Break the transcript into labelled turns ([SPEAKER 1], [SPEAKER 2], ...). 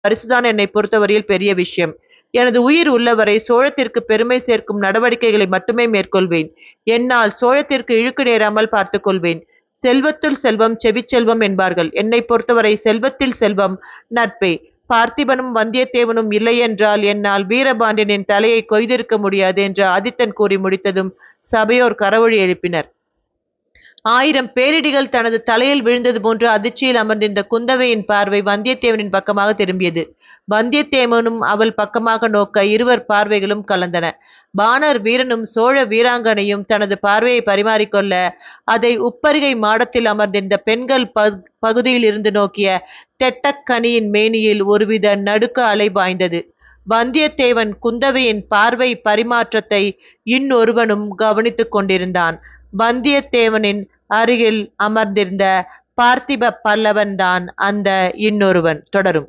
[SPEAKER 1] பரிசுதான் என்னை பொறுத்தவரையில் பெரிய விஷயம். எனது உயிர் உள்ளவரை சோழத்திற்கு பெருமை சேர்க்கும் நடவடிக்கைகளை மட்டுமே மேற்கொள்வேன். என்னால் சோழத்திற்கு இழுக்கு நேராமல் பார்த்துக் கொள்வேன். செல்வத்துள் செல்வம் செவிச்செல்வம் என்பார்கள். என்னை பொறுத்தவரை செல்வத்தில் செல்வம் நட்பே. பார்த்திபனும் வந்தியத்தேவனும் இல்லையென்றால் என்னால் வீரபாண்டியனின் தலையை கொய்திருக்க முடியாது என்று ஆதித்தன் கூறி முடித்ததும் சபையோர் கரவொலி எழுப்பினர். 1000 பேரிடிகள் தனது தலையில் விழுந்தது போன்று அதிர்ச்சியில் அமர்ந்திருந்த குந்தவையின் பார்வை வந்தியத்தேவனின் பக்கமாக திரும்பியது. வந்தியத்தேவனும் அவள் பக்கமாக நோக்க இருவர் பார்வைகளும் கலந்தன. பாணர் வீரனும் சோழ வீராங்கனையும் தனது பார்வையை பரிமாறிக்கொள்ள அதை உப்பரிகை மாடத்தில் அமர்ந்திருந்த பெண்கள் பகுதியில் இருந்து நோக்கிய தெட்டக்கனியின் மேனியில் ஒருவித நடுக்க அலை பாய்ந்தது. வந்தியத்தேவன் குந்தவையின் பார்வை பரிமாற்றத்தை இன்னொருவனும் கவனித்துக் கொண்டிருந்தான். வந்தியத்தேவனின் அருகில் அமர்ந்திருந்த பார்த்திப பல்லவன் தான் அந்த இன்னொருவன். தொடரும்.